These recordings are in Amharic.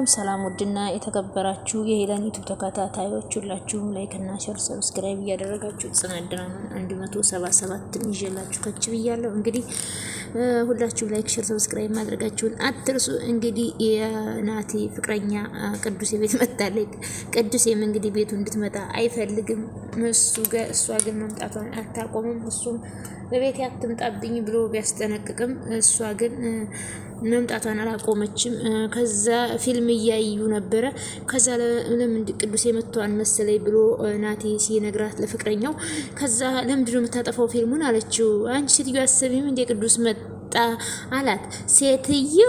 ሰላም ውድና የተከበራችሁ የሄለን ዩቲዩብ ተከታታዮች ሁላችሁም ላይክ እና ሼር ሰብስክራይብ እያደረጋችሁ ጽናት ድራማን 177 ይዤላችሁ ከች ብያለሁ። እንግዲህ ሁላችሁም ላይክ ሼር ሰብስክራይብ ማድረጋችሁን አትርሱ። እንግዲህ የናቲ ፍቅረኛ ቅዱስ ቤት መጣለች። ቅዱስም እንግዲህ ቤቱ እንድትመጣ አይፈልግም። እሷ ግን መምጣቷን አታቆምም። እሱም በቤት አትምጣብኝ ብሎ ቢያስጠነቅቅም እሷ ግን መምጣቷን አላቆመችም። ከዛ ፊልም እያዩ ነበረ። ከዛ ለምን ቅዱስ የመቷን መሰለኝ ብሎ ናቲ ሲነግራት ለፍቅረኛው፣ ከዛ ለምንድነው የምታጠፋው ፊልሙን አለችው። አንቺ ሴትዮ አሰቢም እንደ ቅዱስ መጣ አላት። ሴትዮ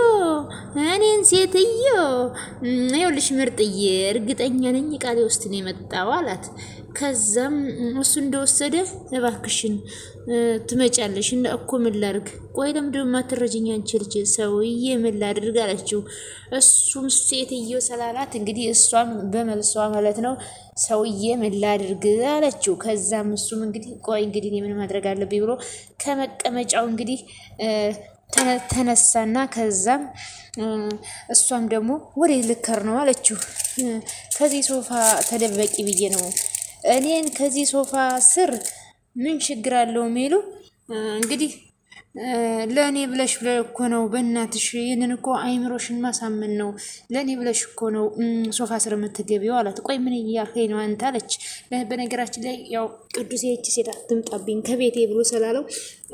እኔን ሴትዮ ይኸውልሽ ምርጥዬ እርግጠኛ ነኝ ቃሌ ውስጥ ነው የመጣው አላት። ከዛም እሱ እንደወሰደ እባክሽን ትመጫለሽ እና እኮ ምን ላድርግ? ቆይ ለምንድነው የማትረጂኝ አንቺ ልጅ ሰውዬ ምን ላድርግ አለችው። እሱም ሴትዮ ስላላት እንግዲህ እሷም በመልሷ ማለት ነው ሰውዬ ምን ላድርግ አለችው። ከዛም እሱም እንግዲህ ቆይ እንግዲህ ምን ማድረግ አለብኝ ብሎ ከመቀመጫው እንግዲህ ተነሳና ከዛም እሷም ደግሞ ወደ ልከር ነው አለችው። ከዚህ ሶፋ ተደበቂ ብዬ ነው እኔን ከዚህ ሶፋ ስር ምን ችግር አለው ሚሉ እንግዲህ ለኔ ብለሽ እኮ ነው በእናትሽ ይሄንን እኮ አይምሮሽን ማሳመን ነው ለኔ ብለሽ እኮ ነው ሶፋ ስር የምትገቢው አላት። ቆይ ምን እያልከኝ ነው አንተ አለች። በነገራችን ላይ ያው ቅዱስ ይህች ሴት አትምጣብኝ ከቤቴ ብሎ ስላለው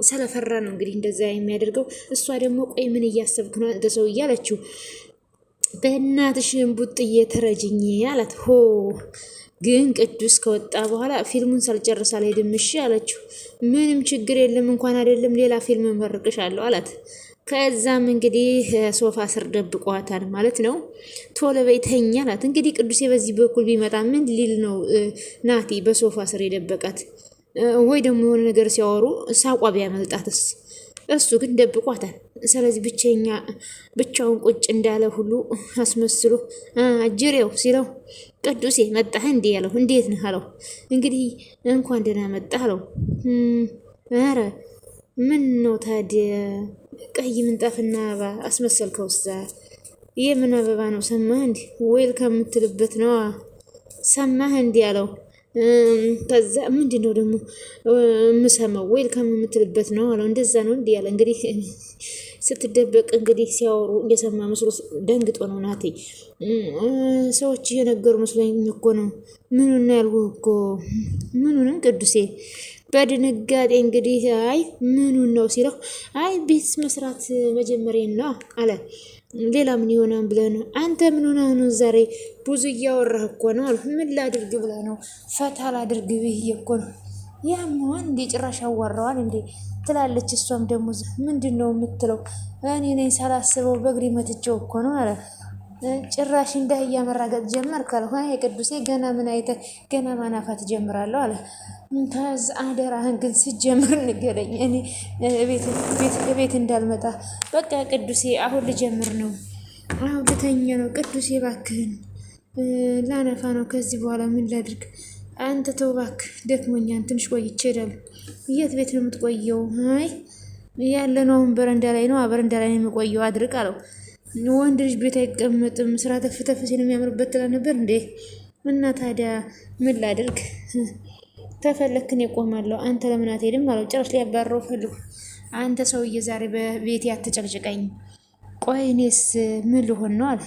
ስለፈራ ነው እንግዲህ እንደዛ የሚያደርገው። እሷ ደግሞ ቆይ ምን እያሰብክ ነው አንተ ሰው እያለችው፣ በእናትሽ ቡጥዬ ተረጅኝ አላት። ሆ ግን ቅዱስ ከወጣ በኋላ ፊልሙን ሳልጨርስ አልሄድም እሺ አለችው። ምንም ችግር የለም እንኳን አይደለም ሌላ ፊልም መርቅሻለሁ አላት። ከዛም እንግዲህ ሶፋ ስር ደብቋታል ማለት ነው። ቶሎ በይ ተኛ አላት። እንግዲህ ቅዱሴ በዚህ በኩል ቢመጣ ምን ሊል ነው ናቲ በሶፋ ስር የደበቃት? ወይ ደግሞ የሆነ ነገር ሲያወሩ ሳቋ ቢያመልጣትስ? እሱ ግን ደብቋታል። ስለዚህ ብቻውን ቁጭ እንዳለ ሁሉ አስመስሎ አጅሬው ሲለው ቅዱሴ መጣህ እንዴ ያለው። እንዴት ነህ አለው። እንግዲህ እንኳን ደህና መጣህ አለው። ኧረ ምን ነው ታዲያ ቀይ ምንጣፍና አበባ አስመሰልከው? የምን አበባ ነው? ሰማህ እንዴ? ወይል ከምትልበት ነው ሰማህ እንዴ ያለው። ከዛ ምንድነው ደግሞ የምሰማው? ዌልካም የምትልበት ነው አለው። እንደዛ ነው እንዲህ ያለ እንግዲህ ስትደበቅ እንግዲህ ሲያወሩ እየሰማ መስሎ ደንግጦ ነው ናቲ። ሰዎች እየነገሩ መስሎኝ እኮ ነው። ምኑን ያልኩህ እኮ ምኑን? ቅዱሴ በድንጋጤ እንግዲህ አይ ምኑን ነው ሲለው፣ አይ ቤት መስራት መጀመሪያ ነው አለ። ሌላ ምን ይሆናል ብለህ ነው አንተ? ምን ሆነህ ነው ዛሬ? ብዙ እያወራህ እኮ ነው አሉ። ምን ላድርግ ብለህ ነው? ፈታ ላድርግ ብዬ እኮ ነው። ያማዋን እንዴ ጭራሽ አዋራዋል እንዴ ትላለች። እሷም ደግሞ ምንድን ነው የምትለው? እኔ ነኝ ሳላስበው በእግሬ መትቼው እኮ ነው አለ። ጭራሽ እንዳህ እያመራገጥ ጀመርክ አለ። አይ ቅዱሴ ገና ምን አይተህ ገና ማናፋት ጀምራለሁ አለ። ከዛ አደራህን ግን ስጀምር ንገረኝ፣ እኔ ቤት እንዳልመጣ። በቃ ቅዱሴ አሁን ልጀምር ነው፣ አሁን ልተኛ ነው። ቅዱሴ እባክህን ላነፋ ነው። ከዚህ በኋላ ምን ላድርግ? አንተ ተው እባክህ፣ ደክሞኛል። ትንሽ ቆይቼ እሄዳለሁ። የት ቤት ነው የምትቆየው? አይ ያለነው አሁን በረንዳ ላይ ነው። በረንዳ ላይ ነው የምቆየው አድርቅ አለው። ወንድ ልጅ ቤት አይቀመጥም ስራ ተፍተፍ ሲል የሚያምርበት ትላ ነበር እንዴ? እና ታዲያ ምን ላድርግ? ተፈለክን ይቆማለሁ። አንተ ለምን አትሄድም አለው። ጭራሽ ሊያባረው ፈልጉ። አንተ ሰውዬ ዛሬ በቤቴ አትጨቅጭቀኝ። ቆይ እኔስ ምን ልሆን ነው አለ።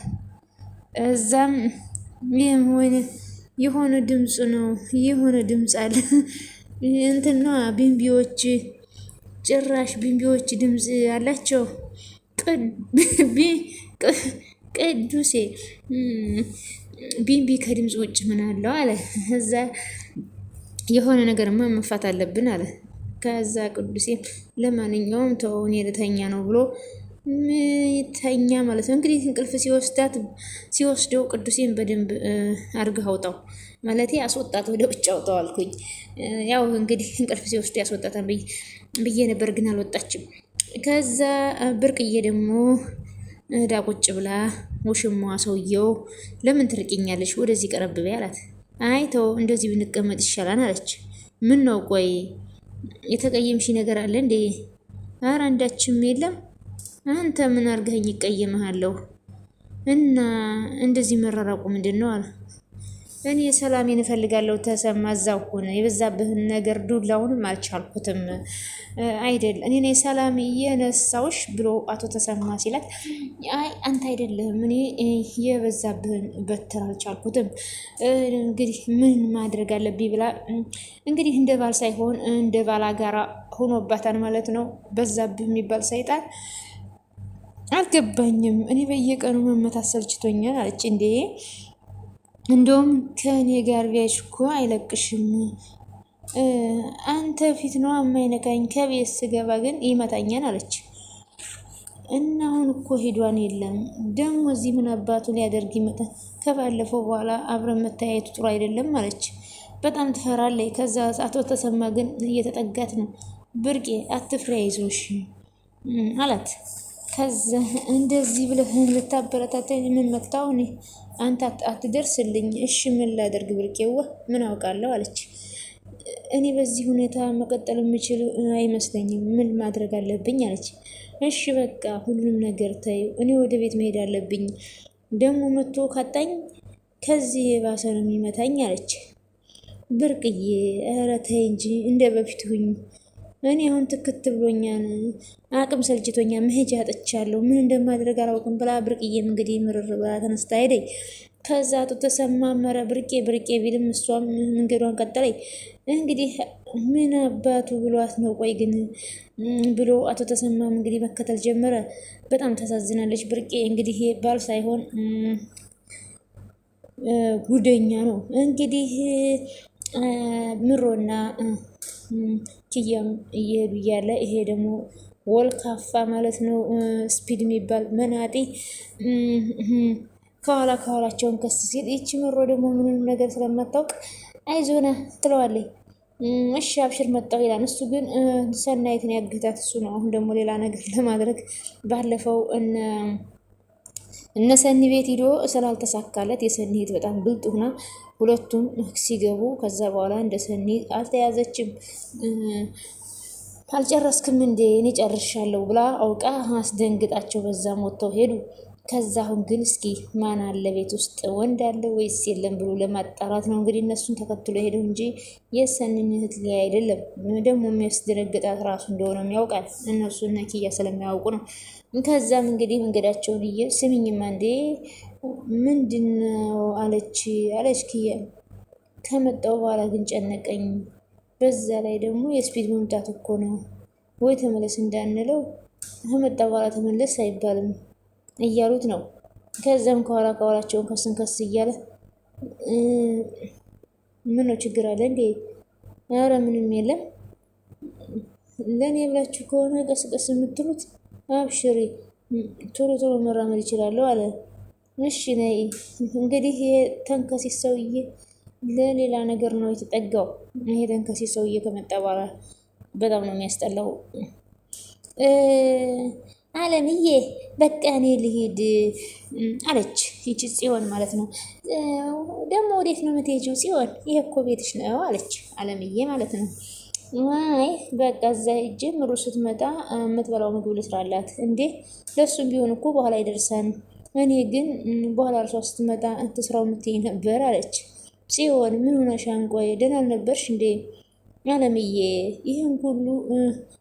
እዛም የሆነ ድምፅ ነው፣ የሆነ ድምፅ አለ እንትና ቢምቢዎች፣ ጭራሽ ቢምቢዎች ድምፅ አላቸው። ቅዱሴ ቢምቢ ከድምፅ ውጭ ምን አለው አለ። እዛ የሆነ ነገርማ መፋት አለብን አለ። ከዛ ቅዱሴ ለማንኛውም ተው እኔ ልተኛ ነው ብሎ ተኛ ማለት ነው። እንግዲህ እንቅልፍ ሲወስደው ቅዱሴን በደንብ አድርገህ አውጣው ማለት አስወጣት፣ ወደ ውጭ አውጣው አልኩኝ። ያው እንግዲህ እንቅልፍ ሲወስዱ ያስወጣታል ብዬ ነበር፣ ግን አልወጣችም። ከዛ ብርቅዬ ደግሞ እዳ ቁጭ ብላ ውሽሟ ሰውየው ለምን ትርቅኛለሽ? ወደዚህ ቀረብ በይ አላት። አይ ተው እንደዚህ ብንቀመጥ ይሻላል አለች። ምን ነው ቆይ የተቀየምሽ ነገር አለ እንዴ? ኧረ አንዳችም የለም። አንተ ምን አርገኸኝ ይቀየምሃለሁ? እና እንደዚህ መራራቁ ምንድን ነው አለ። እኔ ሰላሜን እፈልጋለሁ ተሰማ፣ እዛው ሆነ የበዛብህን ነገር ዱላውንም አልቻልኩትም አይደል እኔ ነኝ ሰላም የነሳውሽ ብሎ አቶ ተሰማ ሲላት፣ አይ አንተ አይደለም እኔ የበዛብህን በትር አልቻልኩትም፣ እንግዲህ ምን ማድረግ አለብኝ ብላ እንግዲህ እንደ ባል ሳይሆን እንደ ባላጋራ ሆኖባታል ማለት ነው። በዛብህ የሚባል ሰይጣን አልገባኝም፣ እኔ በየቀኑ መመታት ሰልችቶኛል አለች። እንዴ እንደውም ከእኔ ጋር ቢያች እኮ አይለቅሽም፣ አንተ ፊት ነው የማይነካኝ፣ ከቤት ስገባ ግን ይመታኛል አለች። እና አሁን እኮ ሄዷን የለም ደግሞ እዚህ ምን አባቱ ሊያደርግ ይመጣል? ከባለፈው በኋላ አብረን መታየቱ ጥሩ አይደለም አለች። በጣም ትፈራለች። ከዛ አቶ ተሰማ ግን እየተጠጋት ነው። ብርቄ አትፍሪ አይዞሽ አላት። ከዛ እንደዚህ ብለህ ልታበረታተኝ ምን መክታው እኔ አንተ አትደርስልኝ። እሺ ምን ላደርግ ብርቄዋ ምን አውቃለሁ አለች። እኔ በዚህ ሁኔታ መቀጠል የምችል አይመስለኝም። ምን ማድረግ አለብኝ አለች። እሺ በቃ ሁሉንም ነገር ታዩ፣ እኔ ወደ ቤት መሄድ አለብኝ። ደግሞ መጥቶ ካጣኝ ከዚህ የባሰ ነው የሚመታኝ አለች። ብርቅዬ ኧረ ተይ እንጂ እንደ በፊት ሁኝ። እኔ አሁን ትክት ብሎኛል፣ አቅም ሰልችቶኛል፣ መሄጃ አጥቻለሁ፣ ምን እንደማድረግ አላውቅም ብላ ብርቅዬም እንግዲህ ምርር ብላ ተነስታ ሄደኝ። ከዛ አቶ ተሰማ መረ ብርቄ ብርቄ ቢልም እሷም መንገዷን ቀጠለኝ። እንግዲህ ምን አባቱ ብሏት ነው ቆይ ግን ብሎ አቶ ተሰማም እንግዲህ መከተል ጀመረ። በጣም ታሳዝናለች ብርቄ። እንግዲህ ባል ሳይሆን ጉደኛ ነው እንግዲህ ምሮና ኪያም እየሄዱ እያለ ይሄ ደግሞ ወልካፋ ማለት ነው ስፒድ የሚባል መናጤ ከኋላቸውን ከስ ሲል ይቺ ምሮ ደግሞ ምንም ነገር ስለማታውቅ አይዞና ትለዋለች። እሺ አብሽር መጣሁ ይላል። እሱ ግን ሰናይትን ያግታት እሱ ነው። አሁን ደግሞ ሌላ ነገር ለማድረግ ባለፈው እነ ሰኒ ቤት ሂዶ ስላልተሳካለት የሰኒ እህት በጣም ብልጥ ሆና ሁለቱም ሲገቡ ከዛ በኋላ እንደ ሰኒ አልተያዘችም። አልጨረስክም እንዴ እኔ ጨርሻለሁ ብላ አውቃ አስደንግጣቸው በዛም ወጥተው ሄዱ። ከዛ አሁን ግን እስኪ ማን አለ ቤት ውስጥ ወንድ አለ ወይስ የለም ብሎ ለማጣራት ነው እንግዲህ እነሱን ተከትሎ ሄደው እንጂ የሰኒን እህት ሊያ አይደለም። ደግሞ የሚያስደነግጣት ራሱ እንደሆነ ያውቃል። እነሱ እና ኪያ ስለሚያውቁ ነው። ከዛም እንግዲህ መንገዳቸውን ስሚኝማ እንዴ ምንድነው አለች ኪያ። ከመጣው በኋላ ግን ጨነቀኝ። በዛ ላይ ደግሞ የስፒድ መምጣት እኮ ነው ወይ ተመለስ እንዳንለው ከመጣ በኋላ ተመለስ አይባልም እያሉት ነው። ከዛም ከኋላቸውን ከስ እያለ ምን ነው ችግር አለ እንዴ? ኧረ ምንም የለም። ለእኔ ብላችሁ ከሆነ ቀስቀስ የምትሉት አብሽሪ፣ ቶሎ መራመድ ይችላለሁ አለ። እሺ ነይ እንግዲህ ተንከሲስ ሰውዬ ለሌላ ነገር ነው የተጠጋው። ይሄ ተንከሲስ ሰውዬ ከመጣ በኋላ በጣም ነው የሚያስጠላው። አለምዬ በቃ እኔ ልሂድ አለች። ይቺ ጽዮን ማለት ነው። ደግሞ ወዴት ነው የምትሄጂው ጽዮን? ይሄ እኮ ቤትሽ ነው አለች አለምዬ ማለት ነው። አይ በቃ እዛ ሂጅ፣ ምሩ ስትመጣ የምትበላው ምግብ ልስራላት። እንዴ ለሱም ቢሆን እኮ በኋላ ይደርሳል። እኔ ግን በኋላ እርሷ ስትመጣ ትስራው የምትይኝ ነበር አለች ጽዮን። ምን ሆነሻን? ቆይ ደህና አልነበርሽ እንዴ? አለምዬ ይህን ሁሉ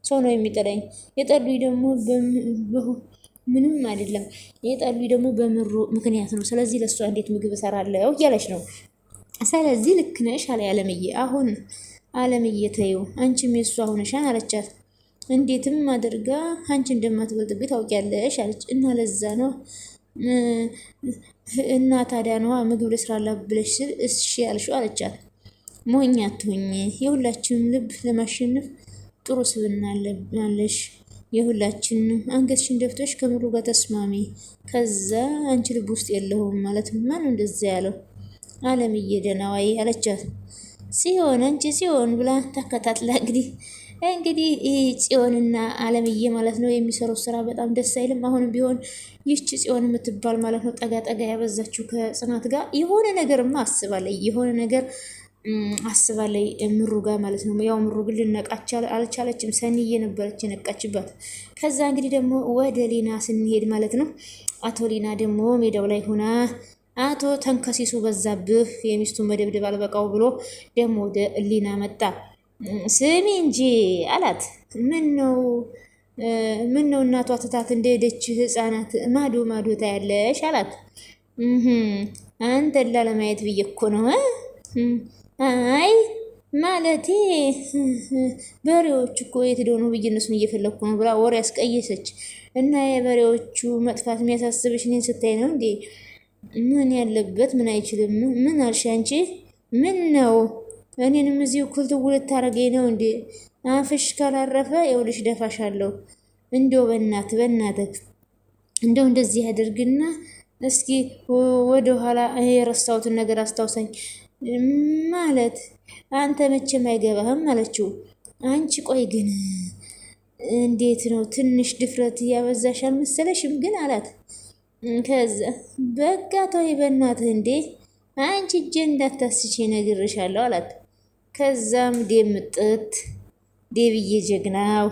ሰው ነው የሚጠላኝ። የጠሉኝ ደግሞ ምንም አይደለም። የጠሉኝ ደግሞ በምሩ ምክንያት ነው። ስለዚህ ለእሷ እንዴት ምግብ እሰራለሁ እያለች ነው። ስለዚህ ልክ ነሽ አለ አለምዬ። አሁን አለምዬ ተይው፣ አንቺም የእሷ ሆነሻን አለቻት። እንዴትም አድርጋ አንቺ እንደማትበልጥብኝ ታውቂያለሽ አለች። እና ለዛ ነው እና ታዲያ ነዋ ምግብ ልስራላት ብለሽ ስል እሺ ያልሽው አለቻት። ሞኝ አትሁኝ፣ የሁላችንም ልብ ለማሸነፍ ጥሩ ስብዕና አለሽ። የሁላችንም አንገትሽን ደፍተሽ ከምሩ ጋር ተስማሚ። ከዛ አንቺ ልብ ውስጥ የለውም ማለት ማን እንደዛ ያለው? አለምዬ ደህና ዋይ አለቻት። ጽዮን አንቺ ጽዮን ብላ ተከታትላ እንግዲህ ጽዮንና አለምዬ ማለት ነው የሚሰሩት ስራ በጣም ደስ አይልም። አሁንም ቢሆን ይህች ጽዮን የምትባል ማለት ነው ጠጋ ያበዛችው ከጽናት ጋር የሆነ ነገርማ አስባለች። የሆነ ነገር አስባለይ ምሩ ጋር ማለት ነው። ያው ምሩ ግን ልነቃች አልቻለችም። ሰኒዬ ነበረች የነቃችባት። ከዛ እንግዲህ ደግሞ ወደ ሊና ስንሄድ ማለት ነው አቶ ሊና ደግሞ ሜዳው ላይ ሆና አቶ ተንከሲሱ በዛብህ የሚስቱን መደብደብ አልበቃው ብሎ ደግሞ ወደ ሊና መጣ። ስሚ እንጂ አላት። ምን ነው እናቷ ትታት እንደሄደች ህፃናት ማዶ ማዶ ታያለሽ አላት። አንተን ላለማየት ብዬ እኮ ነው። አይ ማለቴ በሬዎች እኮ የት ሄደው ነው ብዬ እነሱን እየፈለግኩ ነው ብላ ወሬ ያስቀየሰች። እና የበሬዎቹ መጥፋት የሚያሳስብሽ እኔን ስታይ ነው እንዴ? ምን ያለበት ምን አይችልም። ምን አልሽ አንቺ? ምን ነው እኔንም እዚሁ እኩል ትውልት ታደርገኝ ነው እንዴ? አፍሽ ካላረፈ ይኸውልሽ ደፋሻለሁ። እንደው በእናትህ እንደው እንደዚህ ያደርግና እስኪ ወደ ኋላ የረሳሁትን ነገር አስታውሰኝ። ማለት አንተ መቼም አይገባህም አለችው። አንቺ ቆይ ግን እንዴት ነው ትንሽ ድፍረት እያበዛሽ አልመሰለሽም ግን አላት። ከዛ በቃ ተወይ በእናትህ እንዴ አንቺ እጄ እንዳታስቼ ነግሬሻለሁ አላት። ከዛም ደምጥት ዴብዬ ጀግናው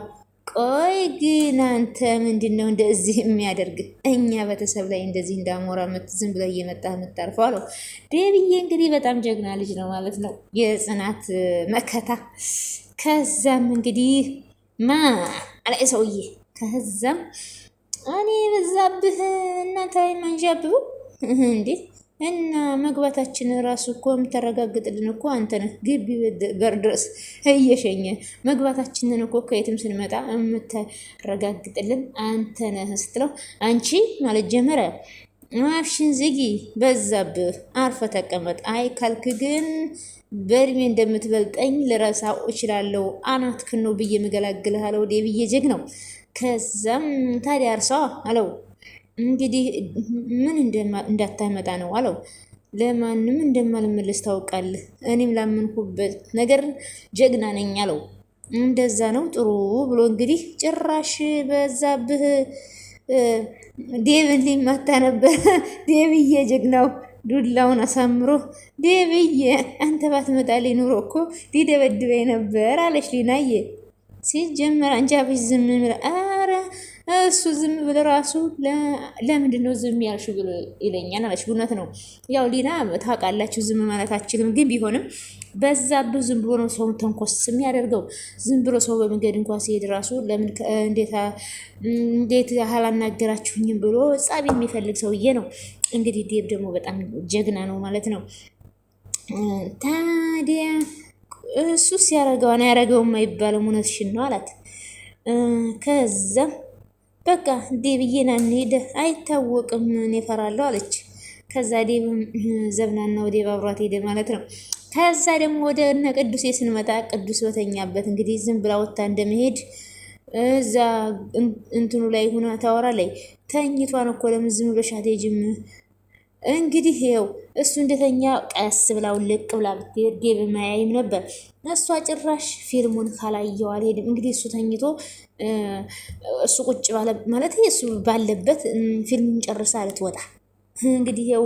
ቆይ ግን አንተ ምንድን ነው እንደዚህ የሚያደርግ እኛ ቤተሰብ ላይ እንደዚህ እንዳሞራ ዝም ብለህ እየመጣህ የምታርፈው አለው። ዴብዬ እንግዲህ በጣም ጀግና ልጅ ነው ማለት ነው፣ የጽናት መከታ። ከዛም እንግዲህ አለ ሰውዬ ከዛም እኔ በዛብህ እናንተ ላይ ማንዣብቡ እንዴ እና መግባታችን ራሱ እኮ የምታረጋግጥልን እኮ አንተ ነህ። ግቢ በር ድረስ እየሸኘ መግባታችንን እኮ ከየትም ስንመጣ የምታረጋግጥልን አንተ ነህ ስትለው አንቺ ማለት ጀመረ። አፍሽን ዝጊ በዛብህ፣ አርፈ ተቀመጥ። አይ ካልክ ግን በእድሜ እንደምትበልጠኝ ልረሳው እችላለሁ። አናትክን ነው ብዬ ምገላግልህ አለው። ዴብዬ ጀግ ነው። ከዛም ታዲያ አርሷ አለው። እንግዲህ ምን እንዳታመጣ ነው አለው። ለማንም እንደማልመለስ ታውቃለህ። እኔም ላመንኩበት ነገር ጀግና ነኝ አለው። እንደዛ ነው ጥሩ ብሎ እንግዲህ ጭራሽ በዛብህ ዴብን ሊማታ ነበር። ዴብዬ ጀግናው ዱላውን አሳምሮ ዴብዬ አንተ ባትመጣልኝ ኑሮ እኮ ሊደበድበኝ ነበር አለች ሊናዬ። ሲጀመር አንቺ አፍሽ ዝም ብለ አረ እሱ ዝም ብለ ራሱ ለምንድን ነው ዝም ያልሽ ብሎ ይለኛል አለች። እውነት ነው ያው ሊና ታውቃላችሁ ዝም ማለት አችልም፣ ግን ቢሆንም በዛብህ ዝም ብሎ ነው ሰውን ተንኮስ የሚያደርገው። ዝም ብሎ ሰው በመንገድ እንኳን ሲሄድ ራሱ ለምን እንዴት አላናገራችሁኝም ብሎ ጸብ የሚፈልግ ሰውዬ ነው። እንግዲህ ዴብ ደግሞ በጣም ጀግና ነው ማለት ነው። ታዲያ እሱስ ያረገዋን ያረገውም አይባልም እውነትሽን ነው አላት። ከዛ በቃ ዴብዬ ና እንሂድ አይታወቅም እኔ እፈራለሁ አለች። ከዛ ዴብ ዘብናናው ዴብ አብሯት ሄደ ማለት ነው። ከዛ ደግሞ ወደ እነ ቅዱሴ ስንመጣ ቅዱስ በተኛበት እንግዲህ ዝም ብላ ወታ እንደመሄድ እዛ እንትኑ ላይ ሁና ታወራ ላይ ተኝቷን እኮ ለምን ዝም ብለሽ አትሄጂም? እንግዲህ ይኸው እሱ እንደተኛ ቀስ ብላው ልቅ ብላ ብትሄድ ዴብ ማያይም ነበር። እሷ ጭራሽ ፊልሙን ካላየው አልሄድም። እንግዲህ እሱ ተኝቶ እሱ ቁጭ ባለ ማለት እሱ ባለበት ፊልሙን ጨርሳ ልትወጣ እንግዲህ ይኸው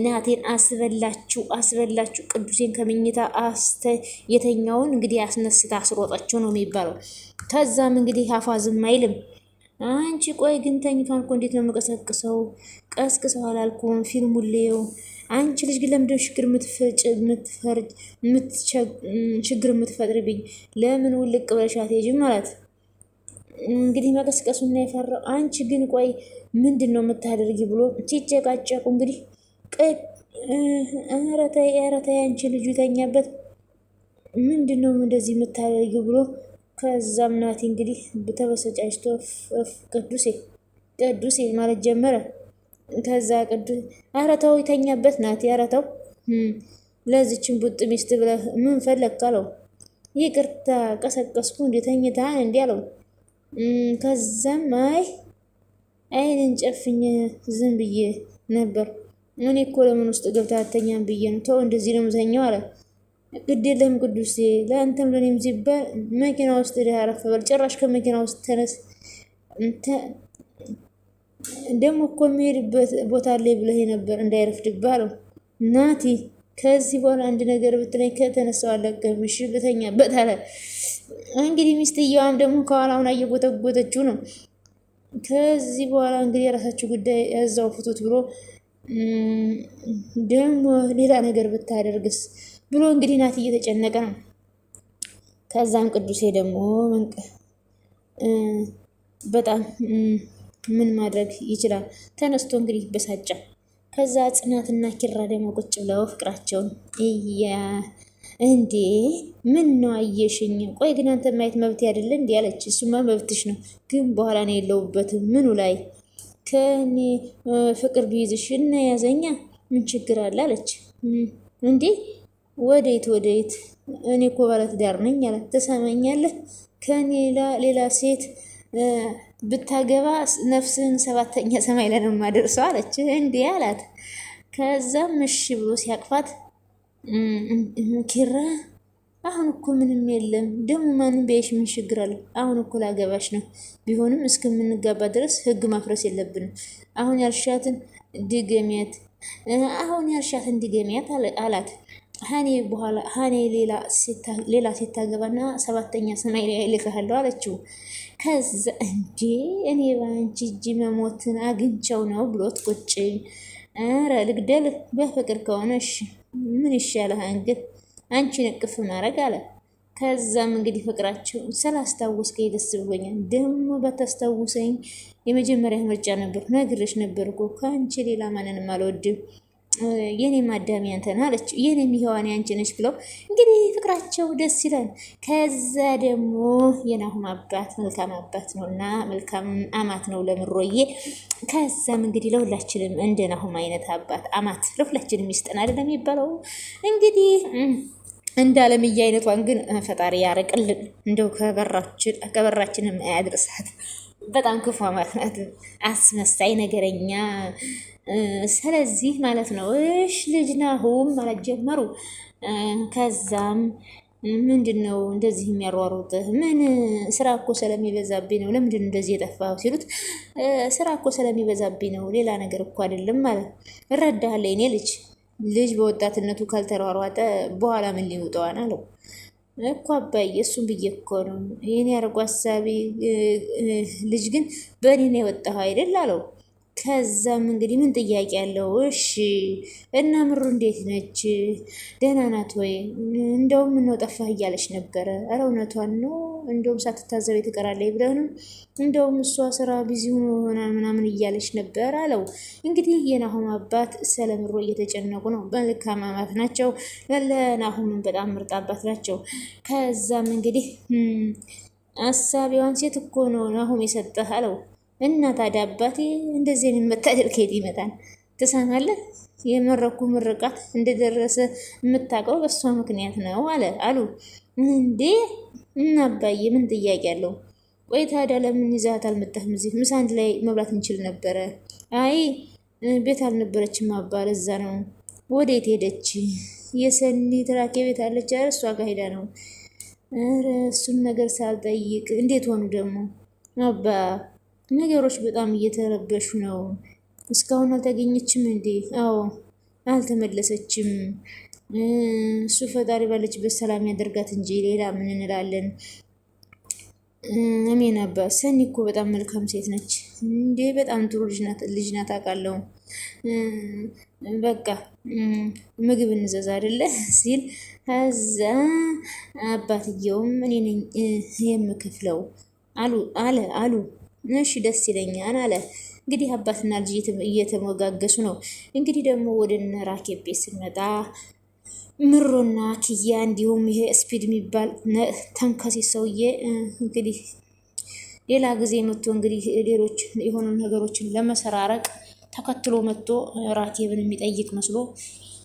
ናቴን አስበላችሁ ቅዱሴን ከመኝታ የተኛውን እንግዲህ አስነስታ አስሮጠችው ነው የሚባለው። ከዛም እንግዲህ አፏ ዝም አይልም። አንቺ ቆይ ግን ተኝቷን እኮ እንዴት ነው የምቀሰቅሰው? ቀስቅሰው አላልኩም ፊልሙን ልየው። አንቺ ልጅ ግን ለምንድነው ችግር የምትፈጥርብኝ? ለምን ውልቅ ብለሽ አትሄጂም ማለት እንግዲህ መቀስቀሱና የፈራው አንቺ ግን ቆይ ምንድን ነው የምታደርጊ ብሎ ሲጨቃጨቁ እንግዲህ ኧረ ተይ አንቺ ልጁ ተኛበት ምንድን ነው እንደዚህ የምታደርጊው ብሎ ከዛም ናቲ እንግዲህ በተበሰጫጭቶ ቅዱሴ ማለት ጀመረ። ከዛ ቅዱስ ኧረ ተው ይተኛበት ናቲ ኧረ ተው ለዚችን ቡጥ ሚስት ብለህ ምን ፈለግ አለው። ይቅርታ ቀሰቀስኩ እንዴ ተኝተሃል እንዴ አለው። ከዛም አይንን ጨፍኝ ዝም ብዬ ነበር እኔ እኮ ለምን ውስጥ ገብታ አተኛም ብዬ ነው። ተው እንደዚህ ነው የምተኛው አለ። ግድ የለም ቅዱሴ ለአንተም ለኔም ሲባል መኪና ውስጥ ሄደህ አረፍ በል። ጭራሽ ከመኪና ውስጥ ተነስ ደግሞ እኮ የሚሄድበት ቦታ ላይ ብለህ ነበር እንዳይረፍድብህ አለው። ናቲ ከዚህ በኋላ አንድ ነገር ብትለኝ ከተነሳው አለቀምሽ ብተኛበት አለ። እንግዲህ ሚስትየዋም ደግሞ ከኋላውን እየጎተጎተችው ነው። ከዚህ በኋላ እንግዲህ የራሳችሁ ጉዳይ እዛው ፍቱት ብሎ ደግሞ ሌላ ነገር ብታደርግስ ብሎ እንግዲህ ናት እየተጨነቀ ነው። ከዛም ቅዱሴ ደግሞ በጣም ምን ማድረግ ይችላል? ተነስቶ እንግዲህ ይበሳጫል። ከዛ ጽናትና ኪራ ደግሞ ቁጭ ብለው ፍቅራቸውን እንዴ ምን ነው አየሽኝ? ቆይ ግን አንተ ማየት መብት አይደለ እንዴ አለች። እሱማ መብትሽ ነው፣ ግን በኋላ ነው የለውበትም። ምኑ ላይ ከኔ ፍቅር ቢይዝሽ እና ያዘኛ ምን ችግር አለ አለች። እንዴ ወዴት ወዴት? እኔ እኮ ባለትዳር ነኝ አለ። ትሰማኛለህ? ከኔ ሌላ ሴት ብታገባ ነፍስህን 7ኛ ሰማይ ላይ ነው የማደርሰው አለች። እንዴ አላት። ከዛም እሺ ብሎ ሲያቅፋት ኪራ አሁን እኮ ምንም የለም ደግሞ ማንም ቢያይሽ ምን ችግር አለ? አሁን እኮ ላገባሽ ነው። ቢሆንም እስከምንጋባ ድረስ ህግ ማፍረስ የለብንም። አሁን ያልሻትን ድገሚያት፣ አላት። ሀኔ ሌላ ሴት ታገባና 7ኛ ሰማይ ላይ እልክሃለሁ አለችው። ከዛ እንዴ እኔ ባንቺ እጅ መሞትን አግኝቸው ነው ብሎት ቁጭ። ኧረ ልግደል በፍቅር ከሆነሽ ምን ይሻልሃል ግን አንቺን እቅፍ ማድረግ አለ። ከዛም እንግዲህ ፍቅራቸው ስላስታወስከኝ ደስ ብሎኛል። ደግሞ በታስታውሰኝ የመጀመሪያ ምርጫ ነበር፣ ነግሬሽ ነበር እኮ ከአንቺ ሌላ ማንንም አልወድም። የኔ ማዳሚ አንተ ነህ አለች። የኔም ሔዋን አንቺ ነሽ ብለው እንግዲህ ፍቅራቸው ደስ ይላል። ከዛ ደግሞ የናሁም አባት መልካም አባት ነው እና መልካም አማት ነው ለምሮዬ። ከዛም እንግዲህ ለሁላችንም እንደ ናሁም አይነት አባት አማት ለሁላችንም ይስጠን አይደለም የሚባለው እንግዲህ እንደ አለምዬ አይነቷን ግን ፈጣሪ ያረቅልን። እንደው ከበራችንም አያድርሳት። በጣም ክፉ አማት ናት፣ አስመሳይ ነገረኛ። ስለዚህ ማለት ነው እሽ ልጅ ናሁም ማለት ጀመሩ። ከዛም ምንድን ነው እንደዚህ የሚያሯሩጥህ? ምን ስራ እኮ ስለሚበዛብኝ ነው። ለምንድን ነው እንደዚህ የጠፋው ሲሉት ስራ እኮ ስለሚበዛብኝ ነው፣ ሌላ ነገር እኮ አይደለም ማለት እረዳሃለሁ። የኔ ልጅ በወጣትነቱ ካልተሯሯጠ በኋላ ምን ሊውጠዋን አለው እኮ አባዬ። እሱም ብዬ እኮ ነው የኔ አርጎ ሀሳቢ ልጅ ግን በእኔ ነው የወጣኸው አይደል አለው። ከዛም እንግዲህ ምን ጥያቄ አለው? እሺ እና ምሩ እንዴት ነች? ደህና ናት ወይ? እንደውም ምነው ጠፋህ እያለች ነበረ። ኧረ እውነቷን ነው። እንደውም ሳትታዘብ ትቀራለች ብለህ ነው? እንደውም እሷ ስራ ቢዚ ሆኖ ይሆናል ምናምን እያለች ነበር አለው። እንግዲህ የናሁም አባት ስለ ምሩ እየተጨነቁ ነው። መልካም አማት ናቸው። ለናሁምን በጣም ምርጥ አባት ናቸው። ከዛም እንግዲህ አሳቢዋን ሴት እኮ ነው ናሁም የሰጠህ አለው። እና ታዲያ አባቴ እንደዚህ የምታደርግ ከየት ይመጣል? ትሰማለህ? የመረኩ ምርቃት እንደደረሰ የምታውቀው በሷ ምክንያት ነው አሉ። እንዴ እና አባዬ ምን ጥያቄ አለው? ቆይ ታዲያ ለምን ይዛት አልመጣህም? እዚህ ምሳ አንድ ላይ መብላት እንችል ነበረ። አይ ቤት አልነበረችም አባል፣ እዛ ነው። ወዴት ሄደች? የሰኒ ትራኬ ቤት አለች። ኧረ እሷ ጋር ሄዳ ነው። ኧረ እሱን ነገር ሳልጠይቅ እንዴት ሆኑ ደግሞ አባ? ነገሮች በጣም እየተረበሹ ነው። እስካሁን አልተገኘችም እንዴ? አዎ አልተመለሰችም። እሱ ፈጣሪ ባለችበት ሰላም ያደርጋት እንጂ ሌላ ምን እንላለን? አሜን አባ። ሰኒ እኮ በጣም መልካም ሴት ነች እንዴ! በጣም ጥሩ ልጅ ናት አውቃለሁ። በቃ ምግብ እንዘዝ አይደለ ሲል ከዛ አባትየውም እኔ ነኝ የምከፍለው አሉ። እሺ ደስ ይለኛል አለ። እንግዲህ አባትና ልጅ እየተሞጋገሱ ነው። እንግዲህ ደግሞ ወደ እነ ራኬብ ቤት ስንመጣ ምሮና ኪያ እንዲሁም ይሄ ስፒድ የሚባል ተንከሴ ሰውዬ እንግዲህ ሌላ ጊዜ መጥቶ እንግዲህ ሌሎች የሆኑ ነገሮችን ለመሰራረቅ ተከትሎ መጥቶ ራኬብን የሚጠይቅ መስሎ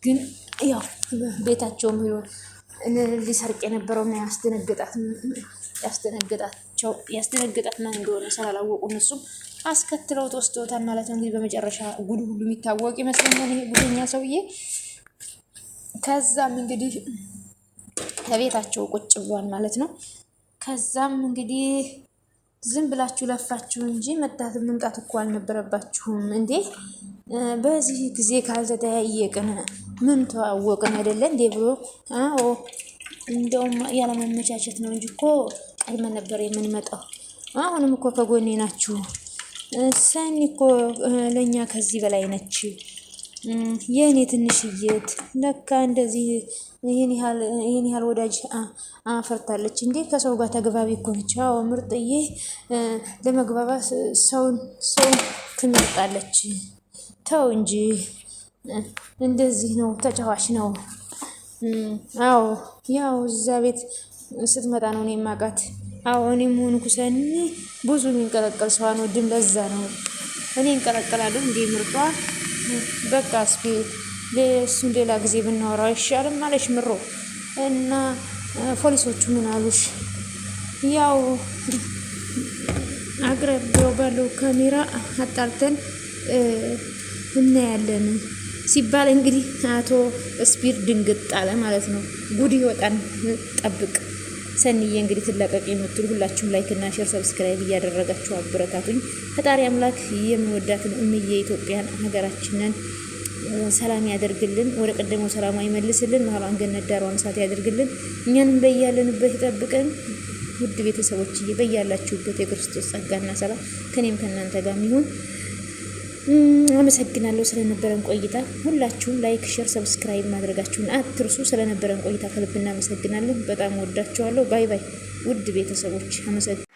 ግን ያው ቤታቸውም ሄዶ ሊሰርቅ የነበረውና ያስደነገጣት ማን እንደሆነ ስላላወቁ እነሱም አስከትለው ተወስደውታል ማለት ነው። እንግዲህ በመጨረሻ ጉድ ሁሉ የሚታወቅ ይመስለኛል ይሄ ጉደኛ ሰውዬ። ከዛም እንግዲህ ከቤታቸው ቁጭ ብሏል ማለት ነው። ከዛም እንግዲህ ዝም ብላችሁ ለፋችሁ እንጂ መምጣት እኮ አልነበረባችሁም እንዴ! በዚህ ጊዜ ካልተጠያየቅን ምን ተዋወቅን አይደለ እንዴ ብሎ አዎ እንደውም ያለመመቻቸት ነው እንጂ እኮ ቀድመን ነበር የምንመጣው። አሁንም እኮ ከጎኔ ናችሁ። ሰኒ እኮ ለእኛ ከዚህ በላይ ነች። የእኔ ትንሽዬት ለካ እንደዚህ ይህን ያህል ወዳጅ አፈርታለች እንዴ! ከሰው ጋር ተግባቢ እኮ ነች። አዎ ምርጥዬ፣ ለመግባባት ሰው ትመርጣለች። ተው እንጂ እንደዚህ ነው፣ ተጫዋች ነው። አዎ ያው እዛ ቤት ስትመጣ ነው እኔ የማውቃት። አዎ እኔም ሆንኩ ሰኒ ብዙ የሚንቀለቀል ሰው አንወድም። ለዛ ነው እኔ እንቀለቀላለሁ እንዴ ምርጧ። በቃ እስኪ እሱን ሌላ ጊዜ ብናወራው አይሻልም አለች ምሮ። እና ፖሊሶቹ ምን አሉሽ? ያው አቅራቢያው ባለው ካሜራ አጣርተን እናያለን ሲባል እንግዲህ አቶ ስፒድ ድንግጥ አለ ማለት ነው። ጉድ ይወጣን ጠብቅ። ሰኒዬ እንግዲህ ትለቀቅ የምትሉ ሁላችሁም ላይክ እና ሼር ሰብስክራይብ እያደረጋችሁ አበረታቱኝ። ፈጣሪ አምላክ የምንወዳትን እምዬ ኢትዮጵያን ሀገራችንን ሰላም ያደርግልን፣ ወደ ቀደመው ሰላም ይመልስልን፣ መሀሏን ገነት ዳሯን እሳት ያደርግልን፣ እኛንም በያለንበት ይጠብቀን። ውድ ቤተሰቦችዬ በያላችሁበት የክርስቶስ ጸጋና ሰላም ከኔም ከእናንተ ጋር ይሁን። አመሰግናለሁ ስለነበረን ቆይታ። ሁላችሁም ላይክ ሼር ሰብስክራይብ ማድረጋችሁን አትርሱ። ስለነበረን ቆይታ ከልብ እናመሰግናለን። በጣም ወዳችኋለሁ። ባይ ባይ ውድ ቤተሰቦች አመሰግናለሁ።